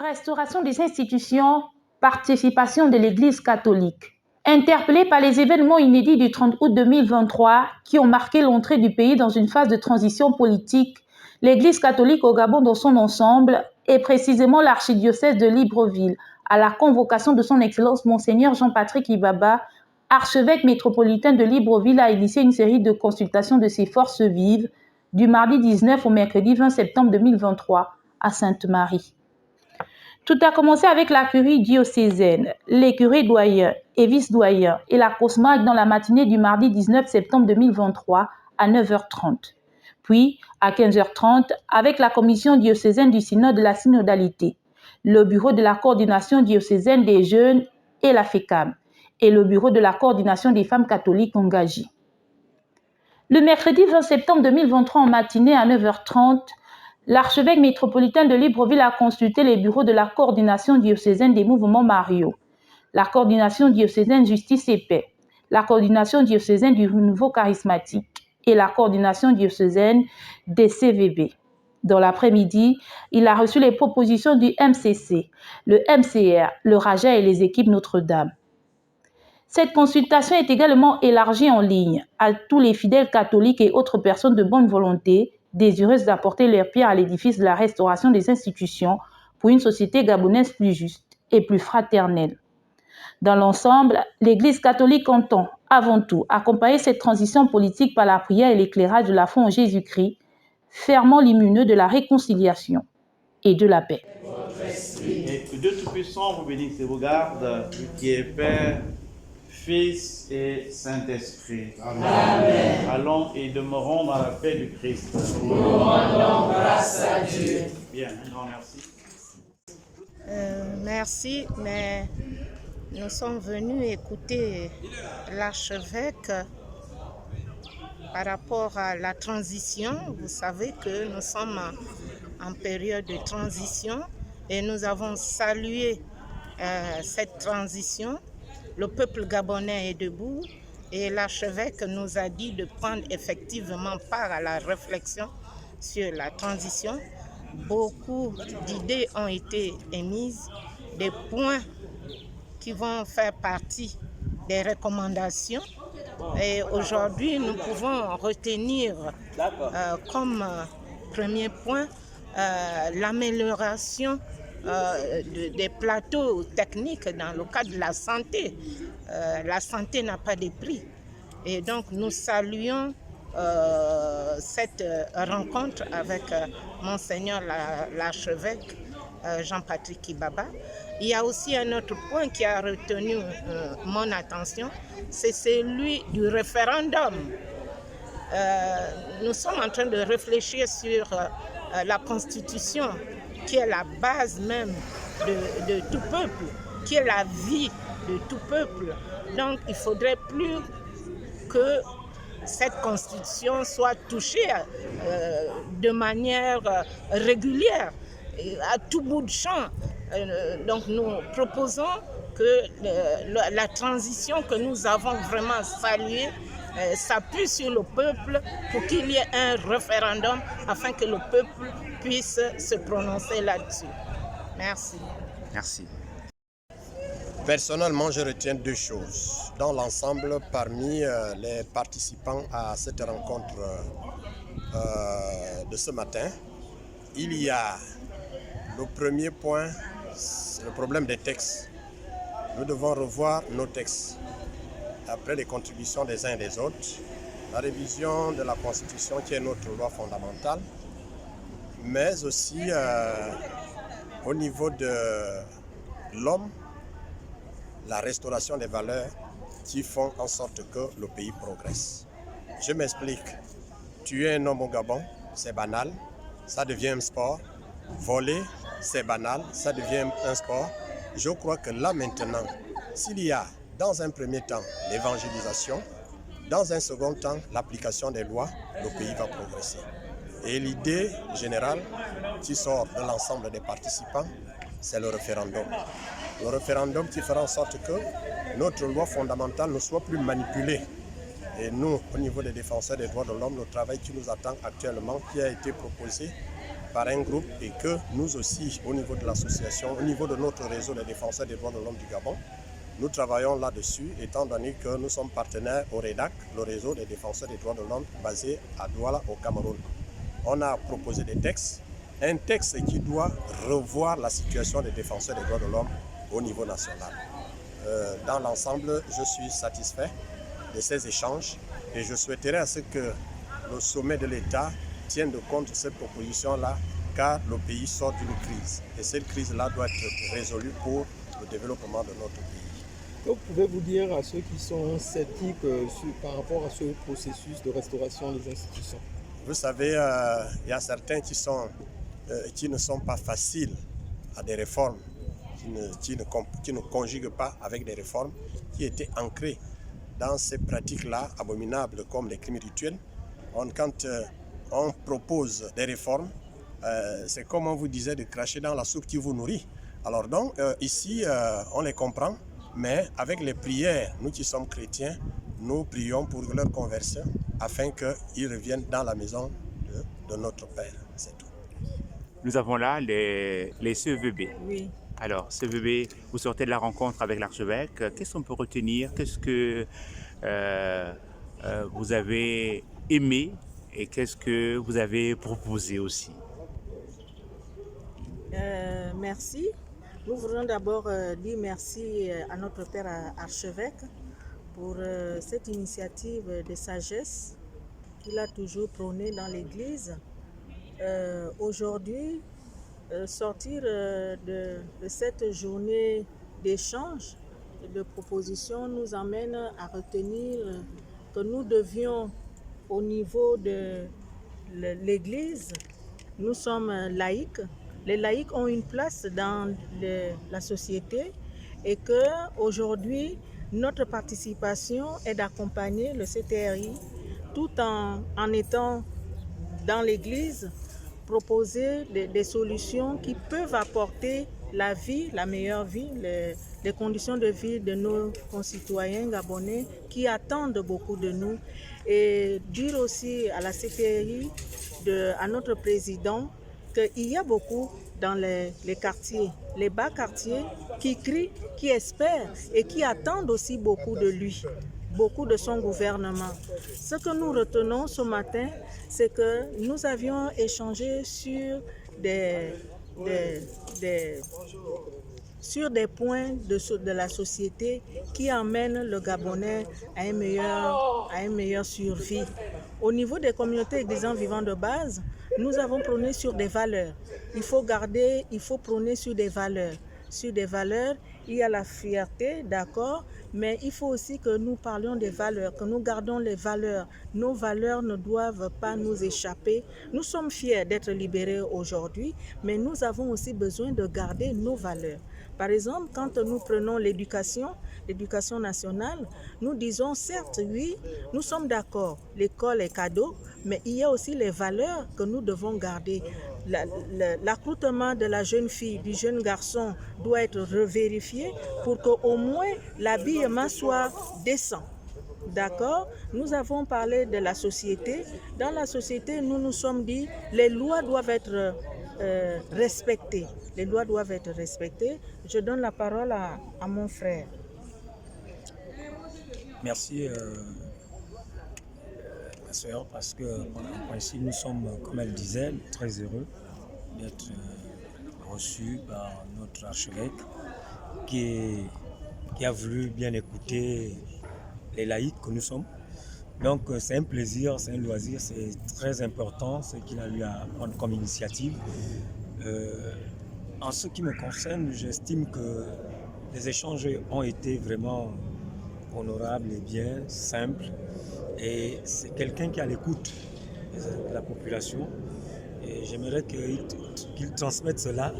Restauration des institutions, participation de l'Église catholique. Interpellée par les événements inédits du 30 août 2023 qui ont marqué l'entrée du pays dans une phase de transition politique, l'Église catholique au Gabon dans son ensemble, et précisément l'archidiocèse de Libreville, à la convocation de son Excellence Monseigneur Jean-Patrick Ibaba, archevêque métropolitain de Libreville, a initié une série de consultations de ses forces vives du mardi 19 au mercredi 20 septembre 2023 à Sainte-Marie. Tout a commencé avec la curie diocésaine, les curés doyens et vice-doyens et la cosmarque dans la matinée du mardi 19 septembre 2023 à 9h30. Puis, à 15h30, avec la commission diocésaine du synode de la synodalité, le bureau de la coordination diocésaine des jeunes et la FECAM, et le bureau de la coordination des femmes catholiques engagées. Le mercredi 20 septembre 2023 en matinée à 9h30, l'archevêque métropolitain de Libreville a consulté les bureaux de la coordination diocésaine des mouvements Mario, la coordination diocésaine Justice et Paix, la coordination diocésaine du Renouveau charismatique et la coordination diocésaine des CVB. Dans l'après-midi, il a reçu les propositions du MCC, le MCR, le RAJA et les équipes Notre-Dame. Cette consultation est également élargie en ligne à tous les fidèles catholiques et autres personnes de bonne volonté désireuses d'apporter leur pierre à l'édifice de la restauration des institutions pour une société gabonaise plus juste et plus fraternelle. Dans l'ensemble, l'Église catholique entend, avant tout, accompagner cette transition politique par la prière et l'éclairage de la foi en Jésus-Christ, ferment lumineux de la réconciliation et de la paix. Et que Dieu Tout-Puissant vous bénisse et vous garde, qui est Père, Fils et Saint-Esprit. Amen. Allons et demeurons dans la paix du Christ. Nous rendons grâce à Dieu. Bien, un grand merci. Merci, mais nous sommes venus écouter l'archevêque par rapport à la transition. Vous savez que nous sommes en période de transition et nous avons salué cette transition. Le peuple gabonais est debout et l'archevêque nous a dit de prendre effectivement part à la réflexion sur la transition. Beaucoup d'idées ont été émises, des points qui vont faire partie des recommandations. Et aujourd'hui, nous pouvons retenir comme premier point l'amélioration des plateaux techniques dans le cadre de la santé. La santé n'a pas de prix. Et donc, nous saluons cette rencontre avec Monseigneur l'archevêque Jean-Patrick Ibaba. Il y a aussi un autre point qui a retenu mon attention, c'est celui du référendum. Nous sommes en train de réfléchir sur la Constitution, qui est la base même de tout peuple, qui est la vie de tout peuple. Donc, il ne faudrait plus que cette Constitution soit touchée de manière régulière, à tout bout de champ. Donc, nous proposons que la transition que nous avons vraiment saluée s'appuie sur le peuple pour qu'il y ait un référendum afin que le peuple puisse se prononcer là-dessus. Merci. Merci. Personnellement, je retiens deux choses. Dans l'ensemble, parmi les participants à cette rencontre de ce matin, il y a le premier point, le problème des textes. Nous devons revoir nos textes. Après les contributions des uns et des autres, la révision de la Constitution qui est notre loi fondamentale, mais aussi au niveau de l'homme, la restauration des valeurs qui font en sorte que le pays progresse. Je m'explique. Tu es un homme au Gabon, c'est banal, ça devient un sport. Voler, c'est banal, ça devient un sport. Je crois que là maintenant, s'il y a dans un premier temps l'évangélisation, dans un second temps l'application des lois, le pays va progresser. Et l'idée générale qui sort de l'ensemble des participants, c'est le référendum. Le référendum qui fera en sorte que notre loi fondamentale ne soit plus manipulée. Et nous, au niveau des défenseurs des droits de l'homme, le travail qui nous attend actuellement, qui a été proposé par un groupe et que nous aussi, au niveau de l'association, au niveau de notre réseau des défenseurs des droits de l'homme du Gabon, nous travaillons là-dessus, étant donné que nous sommes partenaires au REDAC, le réseau des défenseurs des droits de l'homme basé à Douala, au Cameroun. On a proposé des textes, un texte qui doit revoir la situation des défenseurs des droits de l'homme au niveau national. Dans l'ensemble, je suis satisfait de ces échanges et je souhaiterais à ce que le sommet de l'État tienne compte de cette proposition-là, car le pays sort d'une crise et cette crise-là doit être résolue pour le développement de notre pays. Que pouvez-vous dire à ceux qui sont sceptiques par rapport à ce processus de restauration des institutions? Vous savez, il y a certains qui ne sont pas faciles à des réformes, qui ne conjuguent pas avec des réformes qui étaient ancrées dans ces pratiques-là abominables comme les crimes rituels. Quand on propose des réformes, c'est comme on vous disait de cracher dans la soupe qui vous nourrit. Alors donc, ici, on les comprend. Mais avec les prières, nous qui sommes chrétiens, nous prions pour leur conversion afin qu'ils reviennent dans la maison de notre Père. C'est tout. Nous avons là les CEVB. Oui. Alors, CEVB, vous sortez de la rencontre avec l'archevêque. Qu'est-ce qu'on peut retenir? Qu'est-ce que vous avez aimé et qu'est-ce que vous avez proposé aussi? Merci. Nous voulons d'abord dire merci à notre Père archevêque pour cette initiative de sagesse qu'il a toujours prônée dans l'Église. Aujourd'hui, sortir de cette journée d'échange et de propositions nous amène à retenir que nous devions, au niveau de l'Église, nous sommes laïcs. Les laïcs ont une place dans la société et qu'aujourd'hui, notre participation est d'accompagner le CTRI tout en étant dans l'Église, proposer des solutions qui peuvent apporter la vie, la meilleure vie, les conditions de vie de nos concitoyens gabonais qui attendent beaucoup de nous. Et dire aussi à la CTRI, à notre président, qu'il y a beaucoup dans les quartiers, les bas quartiers, qui crient, qui espèrent et qui attendent aussi beaucoup de lui, beaucoup de son gouvernement. Ce que nous retenons ce matin, c'est que nous avions échangé sur des points de la société qui emmènent le Gabonais à une meilleure survie. Au niveau des communautés exigeants vivants de base, nous avons prôné sur des valeurs. Il faut prôner sur des valeurs. Sur des valeurs, il y a la fierté, d'accord, mais il faut aussi que nous parlions des valeurs, que nous gardons les valeurs. Nos valeurs ne doivent pas nous échapper. Nous sommes fiers d'être libérés aujourd'hui, mais nous avons aussi besoin de garder nos valeurs. Par exemple, quand nous prenons l'éducation nationale, nous disons certes, oui, nous sommes d'accord, l'école est cadeau, mais il y a aussi les valeurs que nous devons garder. L'accoutrement de la jeune fille, du jeune garçon doit être revérifié pour qu'au moins l'habillement soit décent. D'accord? Nous avons parlé de la société. Dans la société, nous nous sommes dit les lois doivent être respectées. Les lois doivent être respectées. Je donne la parole à mon frère. Merci, ma soeur, parce que en principe, nous sommes, comme elle disait, très heureux d'être reçus par notre archevêque qui a voulu bien écouter les laïcs que nous sommes. Donc c'est un plaisir, c'est un loisir, c'est très important ce qu'il a eu à prendre comme initiative. En ce qui me concerne, j'estime que les échanges ont été vraiment honorables et bien, simples. Et c'est quelqu'un qui est à l'écoute de la population. Et j'aimerais qu'il transmette cela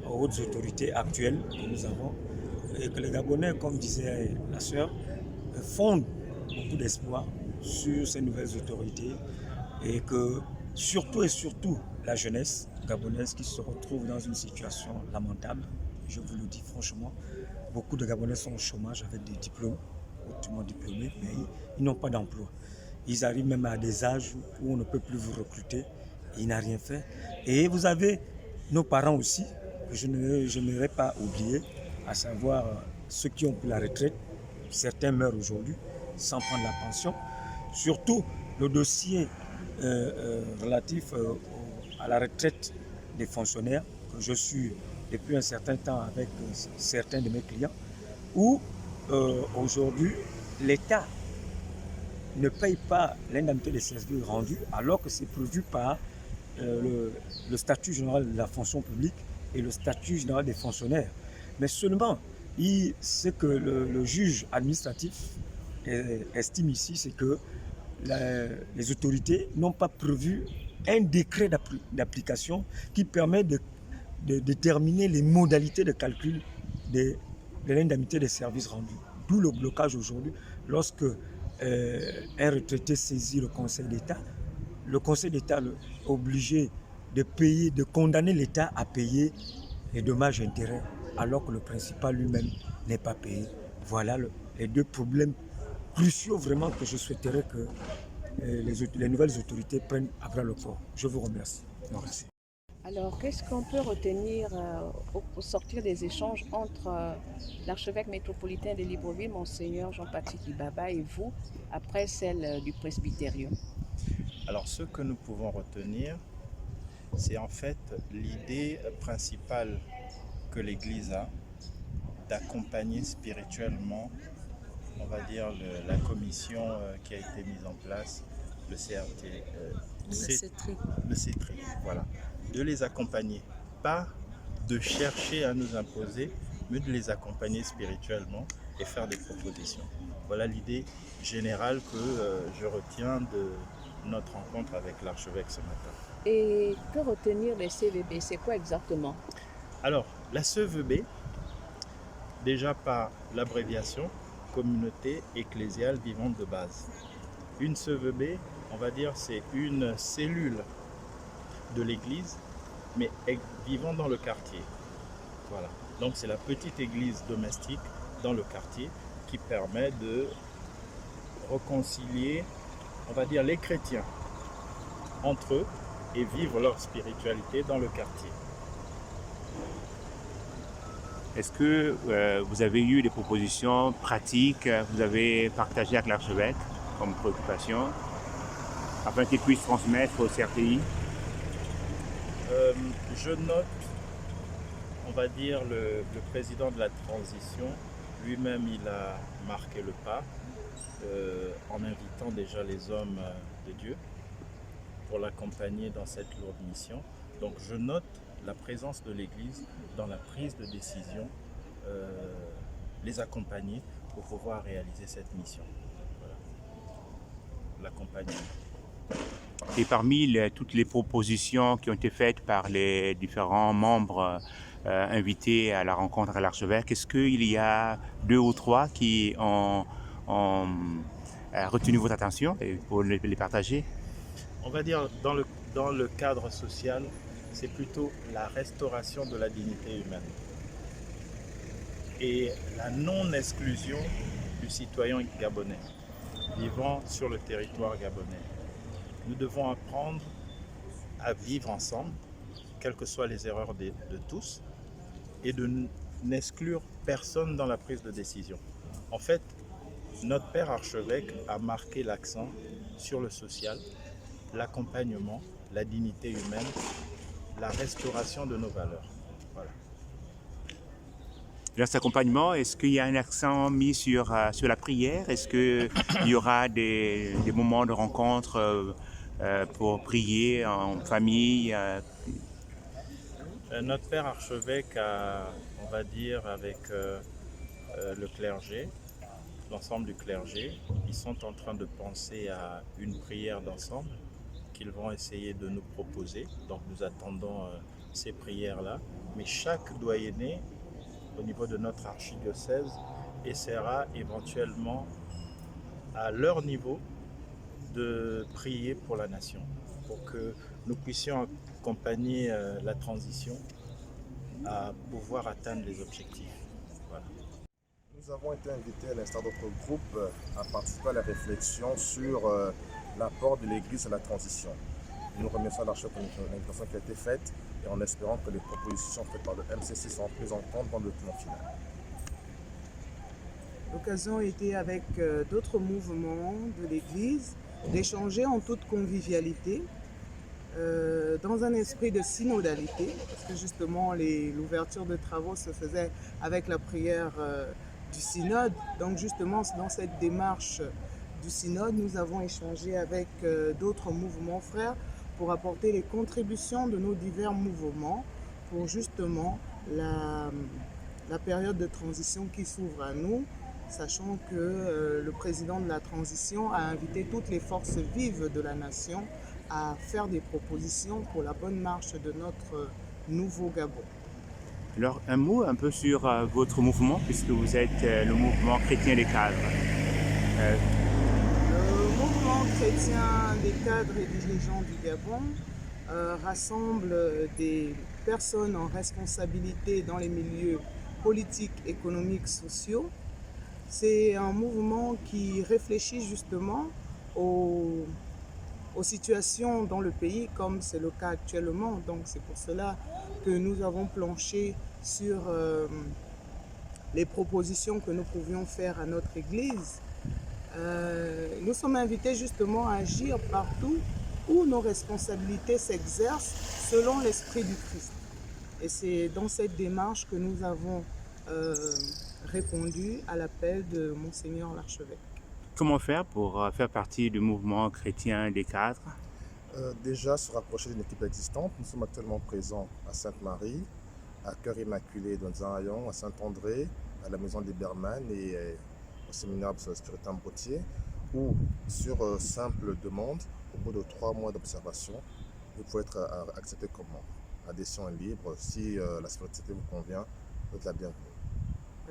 aux hautes autorités actuelles que nous avons. Et que les Gabonais, comme disait la sœur, fondent beaucoup d'espoir sur ces nouvelles autorités. Et que surtout la jeunesse gabonaise qui se retrouve dans une situation lamentable. Je vous le dis franchement, beaucoup de Gabonais sont au chômage avec des diplômes, hautement diplômés, mais ils n'ont pas d'emploi. Ils arrivent même à des âges où on ne peut plus vous recruter il n'a rien fait. Et vous avez nos parents aussi, que je n'aurais pas oublié, à savoir ceux qui ont pris la retraite. Certains meurent aujourd'hui sans prendre la pension. Surtout le dossier relatif à la retraite des fonctionnaires, que je suis depuis un certain temps avec certains de mes clients, où aujourd'hui l'État ne paye pas l'indemnité des services rendus alors que c'est prévu par le statut général de la fonction publique et le statut général des fonctionnaires. Mais seulement, ce que le juge administratif estime ici, c'est que les autorités n'ont pas prévu un décret d'application qui permet de déterminer les modalités de calcul de l'indemnité des services rendus. D'où le blocage aujourd'hui. Lorsque un retraité saisit le Conseil d'État est obligé de condamner l'État à payer les dommages et intérêts, alors que le principal lui-même n'est pas payé. Voilà les deux problèmes cruciaux vraiment que je souhaiterais que les nouvelles autorités prennent à bras le corps. Je vous remercie. Merci. Alors, qu'est-ce qu'on peut retenir au sortir des échanges entre l'archevêque métropolitain de Libreville, Monseigneur Jean-Patrick Ibaba, et vous, après celle du presbytérium? Alors, ce que nous pouvons retenir, c'est en fait l'idée principale que l'Église a d'accompagner spirituellement, on va dire, la commission qui a été mise en place, le CRT, le CETRI, voilà. De les accompagner, pas de chercher à nous imposer, mais de les accompagner spirituellement et faire des propositions. Voilà l'idée générale que je retiens de notre rencontre avec l'archevêque ce matin. Et que retenir des CVB? C'est quoi exactement? Alors, la CVB, déjà par l'abréviation, Communauté ecclésiale vivante de base. Une CVB, on va dire, c'est une cellule de l'église, mais vivant dans le quartier. Voilà. Donc c'est la petite église domestique dans le quartier qui permet de réconcilier, on va dire, les chrétiens entre eux et vivre leur spiritualité dans le quartier. Est-ce que vous avez eu des propositions pratiques, vous avez partagé avec l'archevêque comme préoccupation, afin qu'il puisse transmettre au CRTI? Je note, on va dire, le président de la transition, lui-même il a marqué le pas en invitant déjà les hommes de Dieu pour l'accompagner dans cette lourde mission. Donc je note la présence de l'Église dans la prise de décision, les accompagner pour pouvoir réaliser cette mission. Voilà. L'accompagnement. Et parmi toutes les propositions qui ont été faites par les différents membres invités à la rencontre à l'archevêque, est-ce qu'il y a 2 ou 3 qui ont retenu votre attention pour les partager? On va dire dans le cadre social, c'est plutôt la restauration de la dignité humaine et la non-exclusion du citoyen gabonais vivant sur le territoire gabonais. Nous devons apprendre à vivre ensemble, quelles que soient les erreurs de tous, et de n'exclure personne dans la prise de décision. En fait, notre père archevêque a marqué l'accent sur le social, l'accompagnement, la dignité humaine, la restauration de nos valeurs. Voilà. Dans cet accompagnement, est-ce qu'il y a un accent mis sur la prière? Est-ce qu'il y aura des moments de rencontre pour prier en famille? Notre père archevêque on va dire, avec le clergé, l'ensemble du clergé, ils sont en train de penser à une prière d'ensemble qu'ils vont essayer de nous proposer. Donc nous attendons ces prières-là. Mais chaque doyenné, au niveau de notre archidiocèse, essaiera éventuellement, à leur niveau, de prier pour la nation, pour que nous puissions accompagner la transition à pouvoir atteindre les objectifs. Voilà. Nous avons été invités à l'instar d'autres groupes à participer à la réflexion sur l'apport de l'Église à la transition. Nous remercions l'archevêque pour l'invitation qui a été faite et en espérant que les propositions faites par le MCC seront prises en compte dans le document final. L'occasion était avec d'autres mouvements de l'Église d'échanger en toute convivialité, dans un esprit de synodalité, parce que justement l'ouverture de travaux se faisait avec la prière du synode. Donc justement dans cette démarche du synode, nous avons échangé avec d'autres mouvements frères pour apporter les contributions de nos divers mouvements pour justement la période de transition qui s'ouvre à nous, sachant que le président de la transition a invité toutes les forces vives de la nation à faire des propositions pour la bonne marche de notre nouveau Gabon. Alors, un mot un peu sur votre mouvement, puisque vous êtes le mouvement chrétien des cadres. Le mouvement chrétien des cadres et dirigeants du Gabon rassemble des personnes en responsabilité dans les milieux politiques, économiques, sociaux. C'est un mouvement qui réfléchit justement aux situations dans le pays, comme c'est le cas actuellement. Donc c'est pour cela que nous avons planché sur les propositions que nous pouvions faire à notre Église. Nous sommes invités justement à agir partout où nos responsabilités s'exercent selon l'esprit du Christ. Et c'est dans cette démarche que nous avons répondu à l'appel de Monseigneur l'archevêque. Comment faire pour faire partie du mouvement chrétien des cadres? Déjà se rapprocher d'une équipe existante. Nous sommes actuellement présents à Sainte-Marie, à Cœur Immaculé dans Zarayon, à Saint-André, à la Maison des Berman et au séminaire Spiritain Brottier, où sur simple demande, au bout de 3 mois d'observation, vous pouvez être accepté comme membre. Adhésion est libre. Si la spiritualité vous convient, vous êtes la bienvenue.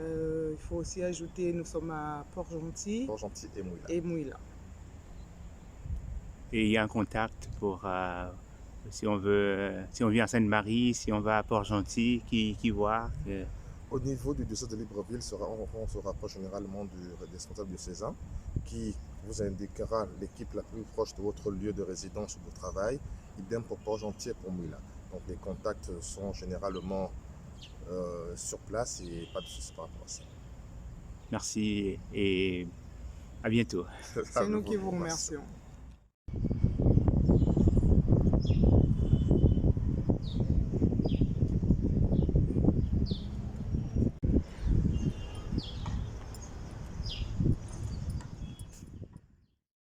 Il faut aussi ajouter, nous sommes à Port-Gentil et Mouila. Et il y a un contact pour, si on vient à Sainte-Marie, si on va à Port-Gentil, qui voit Au niveau du diocèse de Libreville, on se rapproche généralement du responsable diocésain qui vous indiquera l'équipe la plus proche de votre lieu de résidence ou de travail, idem pour Port-Gentil et pour Mouila. Donc les contacts sont généralement sur place et pas de soucis par rapport à ça. Merci et à bientôt. C'est nous qui vous remercions.